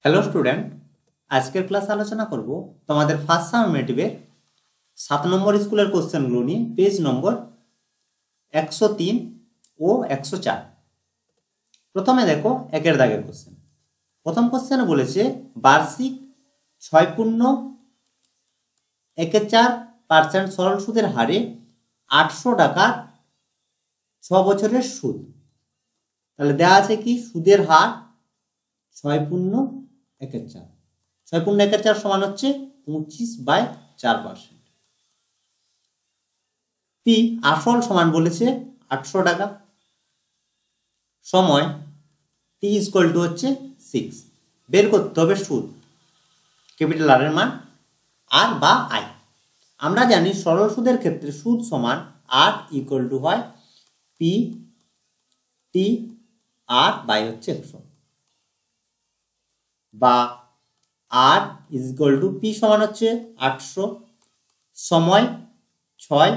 Hello student, আজকের class আলোচনা করব তোমাদের ফার্স্ট সামেটিভের 7 নম্বর স্কুলের কোশ্চেনগুলো নিয়ে পেজ নম্বর 103 ও 104। প্রথমে দেখো একের দাগের কোশ্চেন। প্রথম কোশ্চেনে বলেছে বার্ষিক 6.14% সরল সুদের হারে 800 টাকার 6 বছরের সুদ। তাহলে দেওয়া আছে কি সুদের হার 6.14, 6.14 সমান হচ্ছে 25/4%। পি আসল সমান বলেছে 800 টাকা, সময় টি ইকুয়াল টু হচ্ছে 6। বের করতে হবে সুদ, ক্যাপিটাল আর এর মান আর বা আই। আমরা জানি সরল সুদের ক্ষেত্রে সুদ সমান আর ইকুয়াল টু হয় পি টি আর বাই হচ্ছে 100, বা আর ইজ ইকুয়াল টু পি সমান হচ্ছে 800, সময় 6,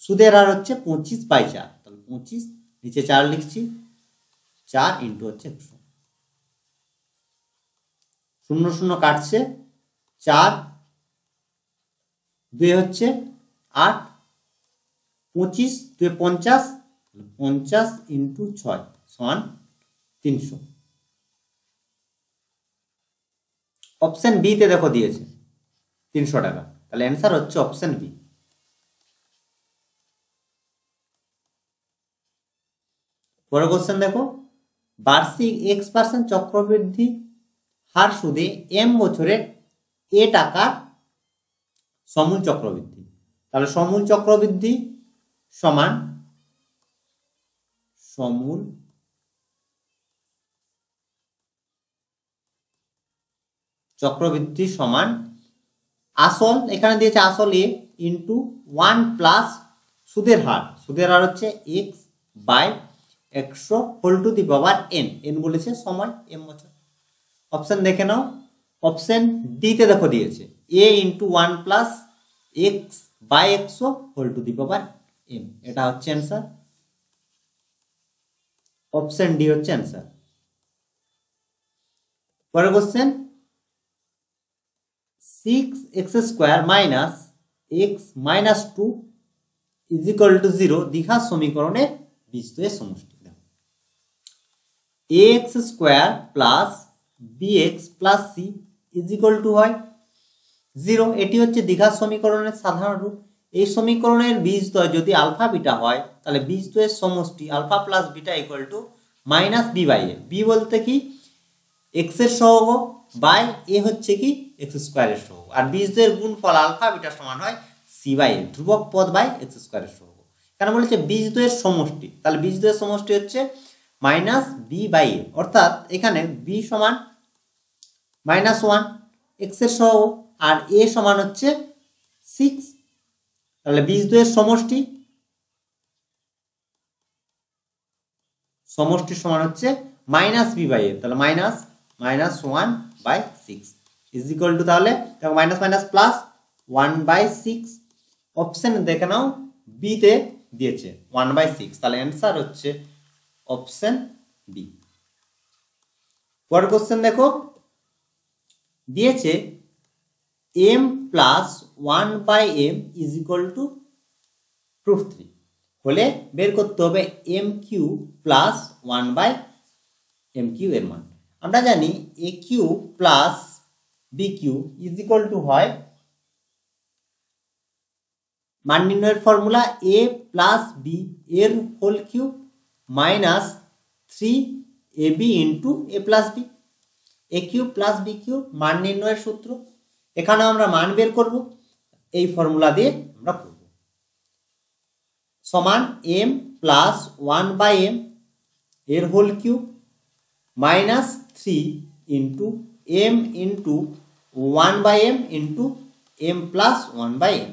সুদের হার হচ্ছে 25/4। তাহলে 25 নিচে 4 লিখছি, 4 ইন্টু হচ্ছে 100, 0 0 কাটছে, 4 2 হচ্ছে 8, 25 2 50, 50 ইন্টু 6 সমান 300। অপশন বি তে দেখো দিয়েছে 300 টাকা, তাহলে অ্যান্সার হচ্ছে অপশন বি। পরের কোশ্চেন দেখো, বার্ষিক x% চক্রবৃদ্ধি হার সুদে m বছরের এ টাকার সমূল চক্রবৃদ্ধি। তাহলে সমূল চক্রবৃদ্ধি সমান সমূল চক্রবৃদ্ধি সমান আসল, এখানে দিয়েছে আসল এ ইন্টু 1 প্লাস সুদের হার, সুদের হার হচ্ছে x by 100 whole to the power n, n বলেছে সময় m বছর। অপশন দেখে নাও, অপশন ডি তে দেখো দিয়েছে a into 1 plus x by 100 whole to the power m, এটা হচ্ছে অ্যান্সার। অপশন ডি হচ্ছে অ্যান্সার। পরের question, 6x² minus x minus 2 is equal to 0 দ্বিঘাত সমীকরণের বীজদ্বয়ের সমষ্টি। ax² plus bx plus c is equal to হয় 0। এটি হচ্ছে দ্বিঘাত সমীকরণের সাধারণ রূপ। এই সমীকরণের বীজদ্বয় যদি আলফা বিটা হয়, তাহলে বীজদ্বয়ের সমষ্টি alpha plus beta equal to minus B by A. B বলতে কি এক্স এর সহগ বাই এ হচ্ছে কি x² এর সহগ, আর বীজদ্বয়ের গুণফল আলফা বিটা সমান হয় সি বাই এ, ধ্রুবক পদ বাই x² এর সহগ। কেন বলেছে বীজদ্বয়ের সমষ্টি, তাহলে বীজদ্বয়ের সমষ্টি হচ্ছে মাইনাস বি বাই এ, অর্থাৎ এখানে বি সমান -1 এক্স এর সহগ আর এ সমান হচ্ছে 6। তাহলে বীজদ্বয়ের সমষ্টি সমান হচ্ছে মাইনাস বি বাই এ, তাহলে -1/6 ইজ ইকুয়াল টু, তাহলে দেখো মাইনাস মাইনাস প্লাস 1/6। অপশন দেখে নাও বি তে দিয়েছে 1/6, তাহলে অ্যান্সার হচ্ছে অপশন বি। পরের কোশ্চেন দেখো, দিয়েছে m plus 1/m is equal two √3 হলে বের করতে হবে mq প্লাস 1/mq এর মান। আমরা জানি aq plus bq is equal to হয়, মান নির্ণয়ের ফর্মুলা a প্লাস b এর whole cube minus 3ab into a plus b। a cube plus b cube মান নির্ণয়ের সূত্র, এখানে আমরা মান বের করব, এই ফর্মুলা দিয়ে আমরা করব। সমান m প্লাস 1/m এর whole cube minus 3 into m into 1/m into m plus 1/m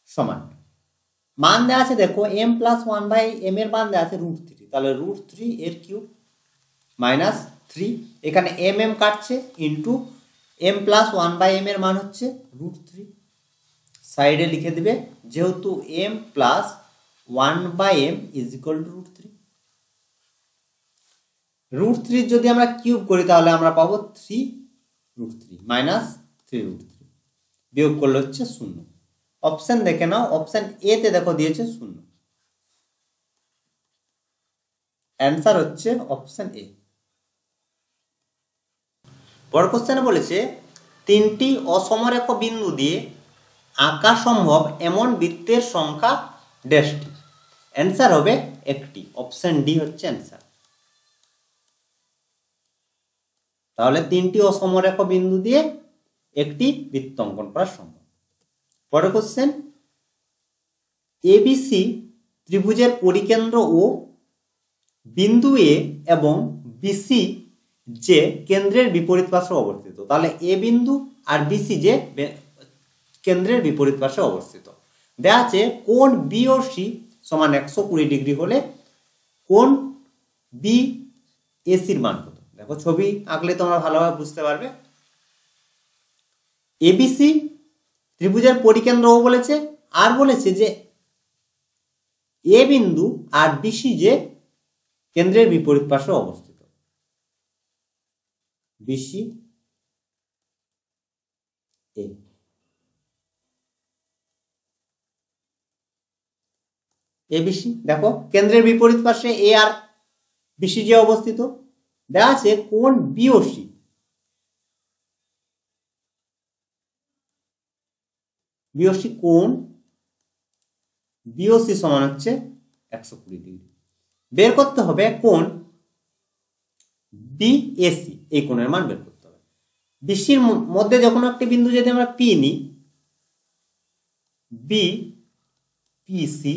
সমান মান দেওয়া আছে, দেখো m প্লাস 1/m এর মান দেওয়া আছে √3, তাহলে √3 এর কিউব মাইনাস 3, এখানে m কাটছে ইন্টু m প্লাস 1/m এর মান হচ্ছে √3, সাইডে লিখে দিবে যেহেতু m plus 1/m is equal two √3। √3 যদি আমরা কিউব করি তাহলে আমরা পাবো 3√3 মাইনাস 3√3, বিয়োগ করলে হচ্ছে 0। অপশন দেখে নাও, অপশন এ তে দেখো দিয়েছে 0। অ্যান্সার হচ্ছে অপশন এ। পরের কোশ্চেনে বলেছে 3টি অসমরেখ বিন্দু দিয়ে আঁকা সম্ভব এমন বৃত্তের সংখ্যা ড্যাশটি। অ্যান্সার হবে একটি, অপশন ডি হচ্ছে অ্যান্সার। তাহলে 3টি অসমরেখ বিন্দু দিয়ে একটি বৃত্ত অঙ্কন করা সম্ভব। পরের কোশ্চেন, এবিসি ত্রিভুজের পরিকেন্দ্র ও বিন্দু এ এবং বিসি যে কেন্দ্রের বিপরীত পাশে অবস্থিত। তাহলে এ বিন্দু আর বিসি যে কেন্দ্রের বিপরীত পাশে অবস্থিত। দেয়া আছে কোণ বি ও সি সমান 120 ডিগ্রি হলে কোণ বি এসির মান কত। দেখো ছবি আঁকলে তোমরা ভালোভাবে বুঝতে পারবে। এবিসি ত্রিভুজের পরিকেন্দ্র ও বলেছে, আর বলেছে যে এ বিন্দু আর বিসি যে কেন্দ্রের বিপরীত পাশে অবস্থিত। বিসি এ, এবিসি দেখো কেন্দ্রের বিপরীত পাশে এ আর বিসি যে অবস্থিত। দেওয়া আছে কোণ বিওসি, বিওসি কোণ বিওসি সমান হচ্ছে 120 ডিগ্রি। বের করতে হবে কোণ বিএসি, এই কোণের মান বের করতে হবে। বিসির মধ্যে যখন একটি বিন্দু যদি আমরা পি নিই, বি পিসি,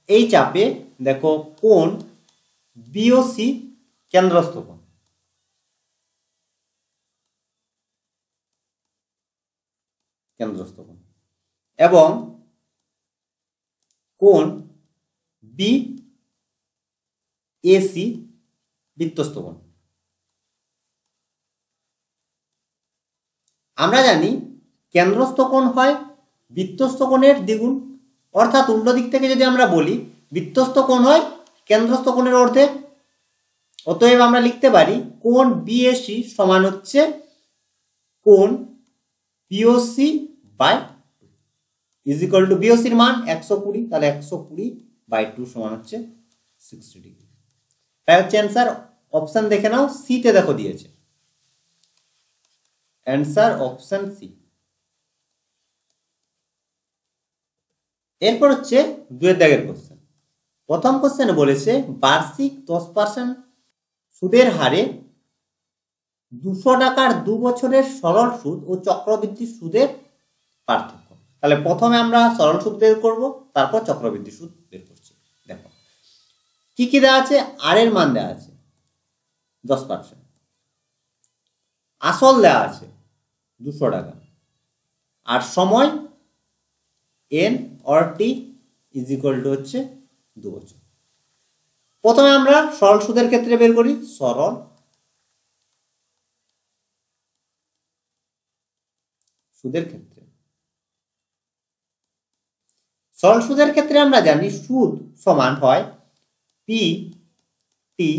এই চাপে দেখো কোণ বিওসি কেন্দ্রস্থ কোণ, কেন্দ্রস্থ কোণ, এবং কোণ বি এসি বৃত্তস্থ কোণ। আমরা জানি কেন্দ্রস্থ কোণ হয় বৃত্তস্থ কোণের দ্বিগুণ, অর্থাৎ উল্টো দিক থেকে যদি আমরা বলি বৃত্তস্থ কোণ হয় কেন্দ্রস্থ কোণের অর্ধেক। অতএব আমরা লিখতে পারি কোণ বিএসি সমান হচ্ছে কোণ BOC by is equal to বিওসির মান 120, তাহলে 120/2 সমান হচ্ছে 60 ডিগ্রি। তাই হচ্ছে অ্যান্সার। অপশন দেখে নাও, সি তে দেখো দিয়েছে অ্যান্সার অপশন সি। এরপর হচ্ছে 2 দাগের কোশ্চেন। প্রথম কোশ্চেনে বলেছে বার্ষিক 10% সুদের হারে 200 টাকার 2 বছরের সরল সুদ ও চক্রবৃদ্ধি সুদের পার্থক্য। তাহলে প্রথমে আমরা সরল সুদ বের করব, তারপর চক্রবৃদ্ধি সুদ বের করছি। দেখো কি কি দেওয়া আছে, আর এর মান দেওয়া আছে 10%, আসল দেওয়া আছে 200 টাকা, আর সময় N or T is equal to হচ্ছে 2 বছর। প্রথমে আমরা সরল সুদের ক্ষেত্রে বের করি। সরল সুদের ক্ষেত্রে, সরল সুদের ক্ষেত্রে আমরা জানি সুদ সমান হয় পি টি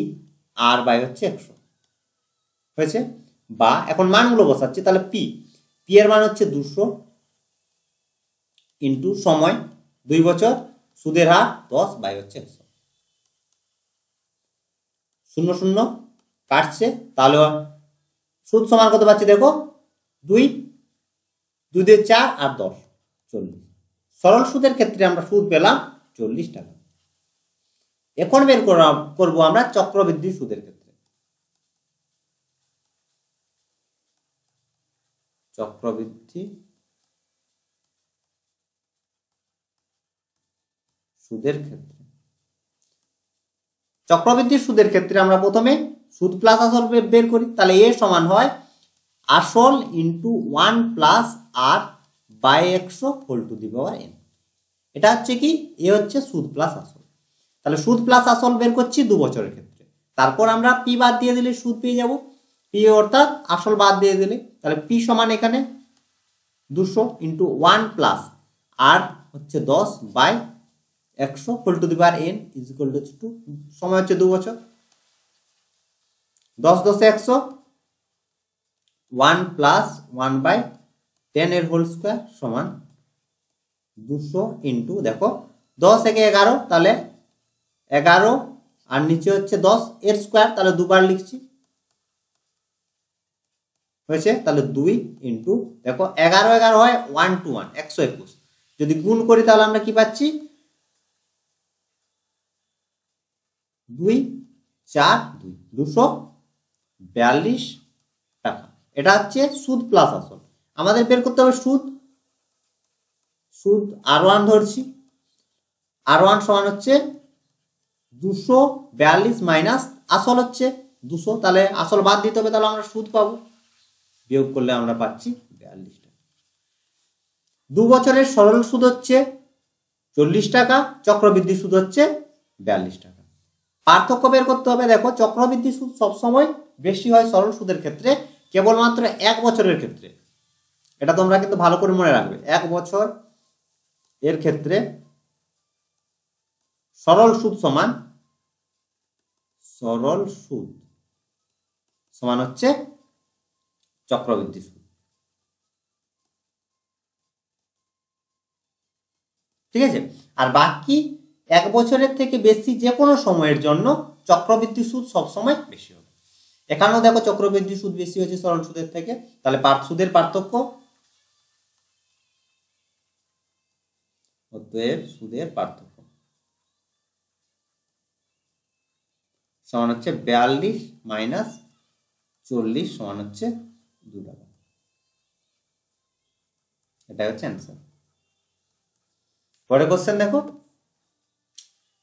আর বাই হচ্ছে 100 হয়েছে। বা এখন মানগুলো বসাচ্ছি, তাহলে পি এর মান হচ্ছে 200 ইন্টু সময় 2 বছর, সুদের হার 10 বাই হচ্ছে 100। 0 0 কাটছে, তাহলে সুদ সমান কত পাচ্ছি দেখো 2 2 দিয়ে 4 আর 10 40। সরল সুদের ক্ষেত্রে আমরা সুদ পেলাম 40 টাকা। এখন বের করব আমরা চক্রবৃদ্ধি সুদের ক্ষেত্রে। চক্রবৃদ্ধি সুদের ক্ষেত্রে, চক্রবৃদ্ধি সুদের ক্ষেত্রে আমরা প্রথমে সুদ প্লাস আসল বের করি। তাহলে এ সমান হয় আসল into 1 plus R by 100 whole to the power n। এটা হচ্ছে কি, এ হচ্ছে সুদ প্লাস আসল। তাহলে সুদ প্লাস আসল বের করছি 2 বছরের ক্ষেত্রে। তারপর আমরা পি বাদ দিয়ে দিলে সুদ পেয়ে যাব, পি অর্থাৎ আসল বাদ দিয়ে দিলে। তাহলে পি সমান এখানে 200 ইন্টু 1 প্লাস আর হচ্ছে 10 by 100 whole to the power n is equal to 2। সময় হচ্ছে 2 বছর। 10 10 100, 1 প্লাস 1/10 এর হোল স্কোয়ার সমান 200 ইন্টু, দেখো 10 একে 11, তাহলে 11 আর নিচে হচ্ছে 10 এর স্কোয়ার, তাহলে দুবার লিখছি, হয়েছে। তাহলে 2 ইন্টু, দেখো 11 11 হয় 1 to 1 121, যদি গুণ করি তাহলে আমরা কি পাচ্ছি 2 4 2 242 টাকা। এটা হচ্ছে সুদ প্লাস আসল। আমাদের বের করতে হবে সুদ। সুদ R1 ধরছি, R1 সমান হচ্ছে 242 মাইনাস আসল হচ্ছে 200, তাহলে আসল বাদ দিতে হবে, তাহলে আমরা সুদ পাবো, বিয়োগ করলে আমরা পাচ্ছি 42 টাকা। 2 বছরের সরল সুদ হচ্ছে 40 টাকা, চক্রবৃদ্ধি সুদ হচ্ছে 42 টাকা। পার্থক্য বের করতে হবে। দেখো চক্রবৃদ্ধি সুদ সবসময় বেশি হয় সরল সুদের ক্ষেত্রে, কেবলমাত্র 1 বছরের ক্ষেত্রে। এটা তোমরা কিন্তু ভালো করে মনে রাখবে, 1 বছর এর ক্ষেত্রে সরল সুদ সমান হচ্ছে চক্রবৃদ্ধি সুদ, ঠিক আছে। আর বাকি 1 বছরের থেকে বেশি যে কোনো সময়ের জন্য চক্রবৃদ্ধি সুদ সবসময় বেশি হবে। এখানেও দেখো চক্রবৃদ্ধি সুদ বেশি হচ্ছে সরল সুদের থেকে, তাহলে সুদের পার্থক্য, অতএব সুদের পার্থক্য সমান হচ্ছে 42 মাইনাস 40 সমান হচ্ছে 2 টাকা। এটাই হচ্ছে অ্যান্সার। পরের কোশ্চেন দেখো,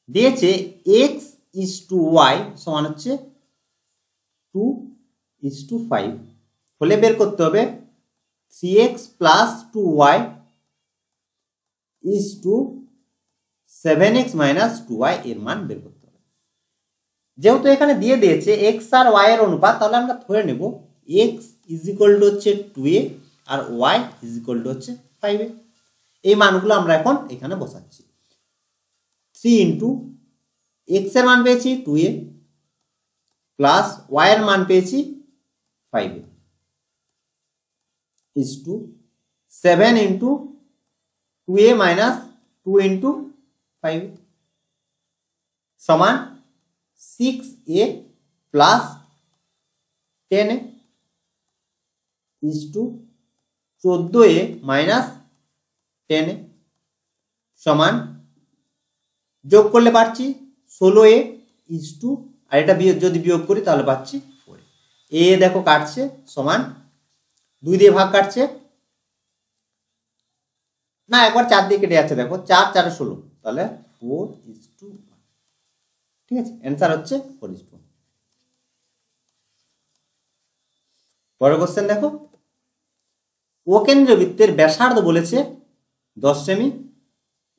দিয়েছে x:y সমান হচ্ছে 2:5, হলে বের করতে হবে 3x plus 2y 7x minus 2y এর মান বের করতে হবে। যেহেতু এখানে দিয়ে দিয়েছে x আর y এর অনুপাত, তাহলে আমরা ধরে নেব x হচ্ছে 2a আর y হচ্ছে 5a। এই মানগুলো আমরা এখন এখানে বসাচ্ছি। 3 ইন্টু x এর মান পেয়েছি 2a প্লাস y এর মান পেয়েছি 5a is to 7 into 2a minus 2 into 5 সমান 6a plus 10a is to 14a minus 10a সমান, যোগ করলে পাচ্ছি 16a is to, আর এটা যদি বিয়োগ করি তাহলে পাচ্ছি 4a। এ দেখো কাটছে, সমান 2 দিয়ে ভাগ কাটছে না, একবার 4 দিয়ে কেটে যাচ্ছে, দেখো 4 4 16, তাহলে 4:1, ঠিক আছে। অ্যান্সার হচ্ছে 4:1। পরের কোশ্চেন দেখো, ও কেন্দ্রীয় বৃত্তের ব্যাসার্ধ বলেছে 10 সেমি।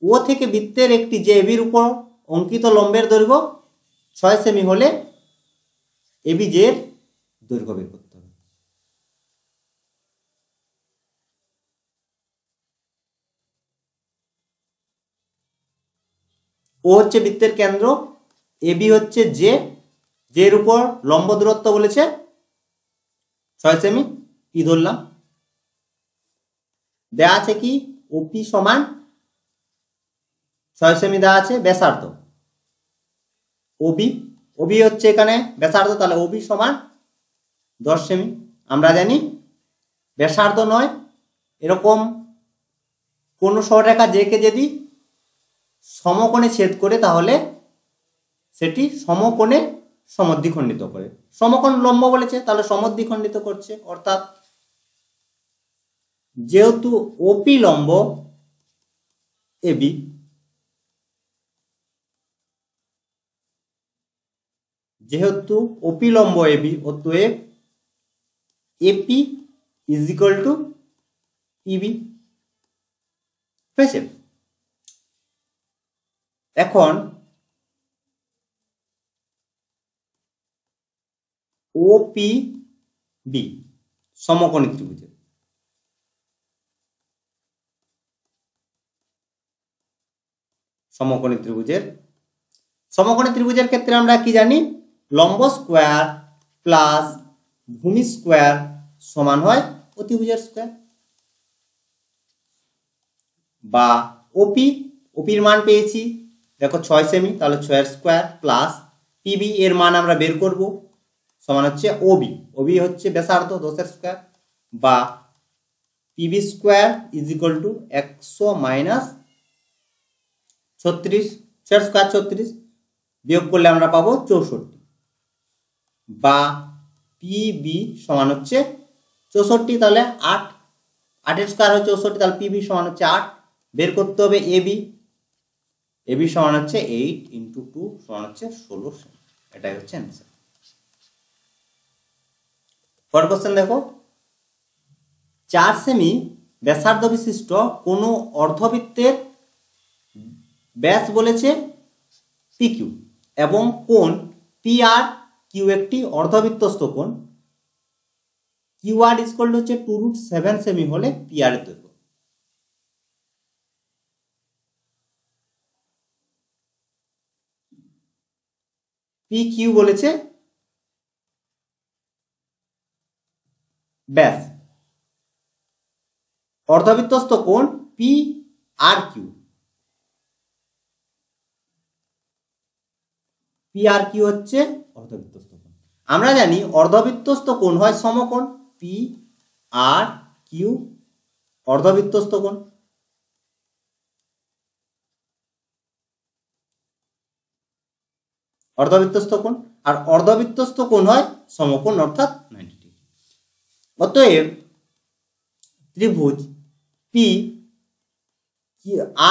ও থেকে বৃত্তের একটি যে এবির উপর অঙ্কিত লম্বের দৈর্ঘ্য 6 সেমি হলে এবি এর দৈর্ঘ্য বের করতে হবে। ও হচ্ছে বৃত্তের কেন্দ্র, এবি হচ্ছে যে, এর উপর লম্ব দূরত্ব বলেছে 6 সেমি, কি ধরলাম, দেয়া আছে কি ওপি সমান 6 সেমি দেওয়া আছে, ব্যাসার্ধ ওবি হচ্ছে এখানে ব্যাসার্ধ, তাহলে ওবি সমান 10 সেমি। আমরা জানি ব্যাসার্ধ নয়, এরকম কোন সরলরেখা যেকে যদি সমকোণে ছেদ করে তাহলে সেটি সমকোণে সমদ্বিখণ্ডিত করে। সমকোণ লম্ব বলেছে, তাহলে সমদ্বিখণ্ডিত করছে, অর্থাৎ যেহেতু ওপি লম্ব এবি, অতএব এপি ইজ ইকুয়াল টু ইবি, হয়েছে। এখন ওপি বি সমকোণী ত্রিভুজের, সমকোণী ত্রিভুজের ক্ষেত্রে আমরা কি জানি, লম্ব স্কোয়ার প্লাস ভূমি স্কোয়ার সমান হয় অতিভুজের স্কোয়ার, বা ওপির মান পেয়েছি দেখো 6 সেমি, তাহলে 6 স্কোয়ার প্লাস পিবি এর মান আমরা বের করব সমান হচ্ছে ওবি হচ্ছে ব্যাসার্ধ 10 স্কোয়ার, বা PB square is equal two 100 minus 36, 6 square 36, বিয়োগ করলে আমরা পাবো 64, বা পিবি সমান হচ্ছে 64, তাহলে 8 স্কোয়ার হয় 64, তাহলে পিবি সমান হচ্ছে 8, বের করতে হবে এবি সমান হচ্ছে 8 ইন্টু 2 সমান হচ্ছে 16 সেমি, এটাই হচ্ছে অ্যান্সার। পরের কোশ্চেন দেখো, 4 সেমি ব্যাসার্ধ বিশিষ্ট কোনো অর্ধবৃত্তের ব্যাস বলেছে পিকিউ এবং কোণ পিআর কিউ একটি অর্ধবৃত্তস্থ কোণ, কিউআর ইকুয়াল টু হচ্ছে 2√7 সেমি হলে পিআর এর দৈর্ঘ্য। পি কিউ বলেছে ব্যাস, অর্ধবৃত্তস্থ কোণ P R Q, P R Q হচ্ছে অর্ধবৃত্তস্থ কোণ। আমরা জানি অর্ধবৃত্তস্থ কোণ হয় সমকোণ, পি আর কিউ অর্ধবৃত্তস্থ কোণ। অর্ধবৃত্তস্থ কোণ আর অর্ধবৃত্তস্থ কোণ হয় সমকোণ অর্থাৎ 90 ডিগ্রি। অতএব ত্রিভুজ পি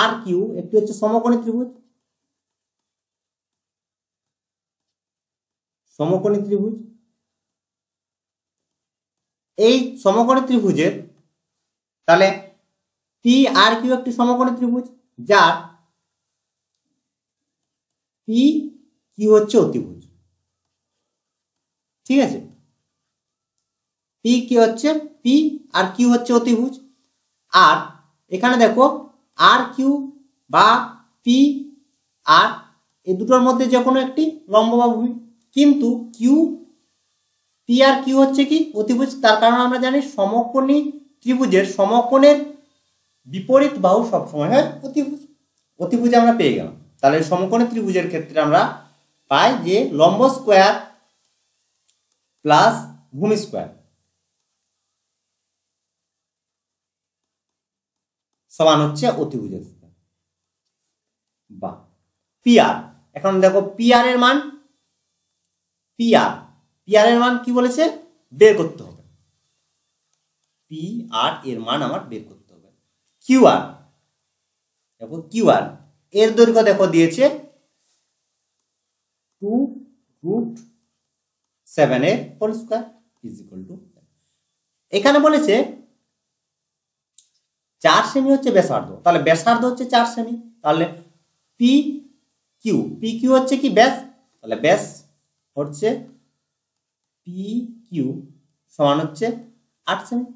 আর কিউ একটি হচ্ছে সমকোণী ত্রিভুজ, সমকোণী ত্রিভুজ। এই সমকোণী ত্রিভুজের তাহলে পি আর কিউ একটি সমকোণী ত্রিভুজ যার পি কিউ হচ্ছে অতিভুজ, ঠিক আছে। পি কি হচ্ছে পি আর কিউ হচ্ছে অতিভুজ, আর এখানে দেখো আর কিউ বা পি আর এই দুটোর মধ্যে যে কোনো একটি লম্ব বা ভূমি, কিন্তু কিউ পি আর কিউ হচ্ছে কি অতিভুজ, তার কারণ আমরা জানি সমকোণী ত্রিভুজের সমকোণের বিপরীত বাহু সবসময় হয় অতিভুজ, অতিভুজ আমরা পেয়ে গেলাম। তাহলে সমকোণী ত্রিভুজের ক্ষেত্রে আমরা পাই যে লম্ব স্কোয়ার প্লাস ভূমি স্কোয়ার সমান হচ্ছে অতিভুজের স্কোয়ার, বা পিআর। এখন দেখো পিআর এর মান, পিআর এর মান কি বলেছে বের করতে হবে, পি আর এর মান আমার বের করতে হবে। কিউআর দেখো, কিউআর এর দৈর্ঘ্য দেখো দিয়েছে 2√7 এর whole square is equal to, এখানে বলেছে 4 সেমি হচ্ছে ব্যাসার্ধ, তাহলে ব্যাসার্ধ হচ্ছে 4 সেমি, তাহলে পি কিউ হচ্ছে কি ব্যাস, তাহলে ব্যাস হচ্ছে পি কিউ সমান হচ্ছে 8 সেমি,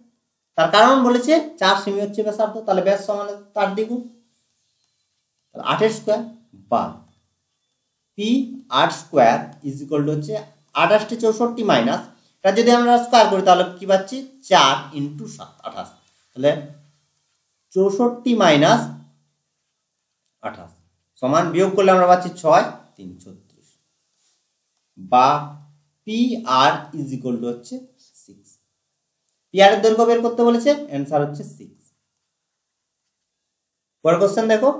তার কারণ বলেছে 4 সেমি হচ্ছে ব্যাসার্ধ, তাহলে ব্যাস সমান তার দ্বিগুণ, 8 স্কয়ার, বা P 8 square is equal to হচ্ছে 28 64 মাইনাস, এটা যদি আমরা স্কয়ার করি তাহলে কি পাচ্ছি 4 ইন্টু 7 28, তাহলে 64 মাইনাস 28 সমান বিয়োগ করলে আমরা পাচ্ছি 6 3 36, বা P R is equal to হচ্ছে 6। পি আর এর দৈর্ঘ্য বের করতে বলেছে, অ্যান্সার হচ্ছে 6। পরের কোশ্চেন দেখো,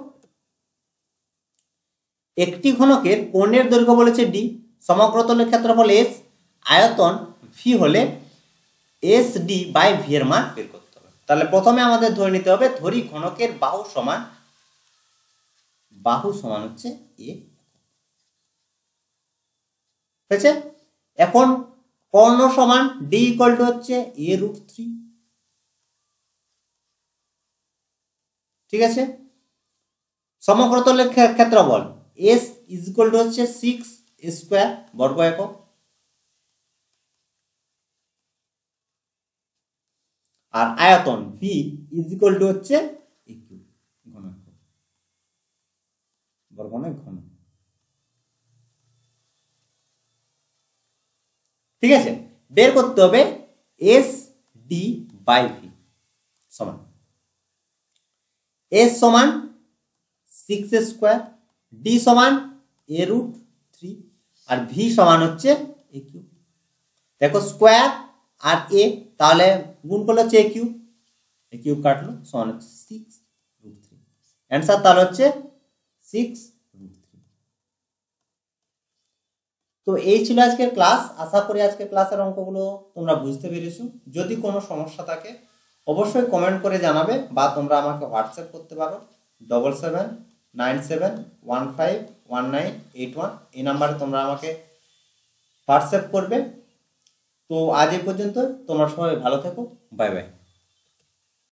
একটি ঘনকের কোণের দৈর্ঘ্য বলেছে ডি, সমগ্রতলের ক্ষেত্রফল এস, আয়তন ভি হলে এস ডি বাই ভি এর মান বের করতে হবে। তাহলে প্রথমে আমাদের ধরে নিতে হবে, ধরি ঘনকের বাহু সমান হচ্ছে এ, হয়েছে। এখন কর্ণ সমান ডি ইকুয়াল টু হচ্ছে a√3, ঠিক আছে। সমগ্রতলের ক্ষেত্রফল এস ইজ ইকুয়াল টু হচ্ছে 6 স্কয়ার বর্গ একক, আর আয়তন ভি ইজ ইকুয়াল টু হচ্ছে ঘন বর্গ নয় ঘন। ঠিক আছে, বের করতে হবে এস ডি বাই ভি সমান এস সমান 6 স্কোয়ার, ডি সমান এ রুট 3 আর ভি সমান হচ্ছে এ কিউব। দেখো স্কোয়ার আর এ তাহলে গুণ করলে হচ্ছে এ কিউব কাটলো সমান হচ্ছে 6√3। অ্যান্সার তাহলে হচ্ছে 6√3। তো এই ছিল আজকের ক্লাস। আশা করি আজকের ক্লাসের অঙ্কগুলো তোমরা বুঝতে পেরেছো। যদি কোনো সমস্যা থাকে অবশ্যই কমেন্ট করে জানাবে, বা তোমরা আমাকে হোয়াটসঅ্যাপ করতে পারো 7797151981 এই নাম্বারে তোমরা আমাকে হোয়াটসঅ্যাপ করবে। তো আজ এই পর্যন্ত, তোমরা সবাই ভালো থেকো, বাই বাই।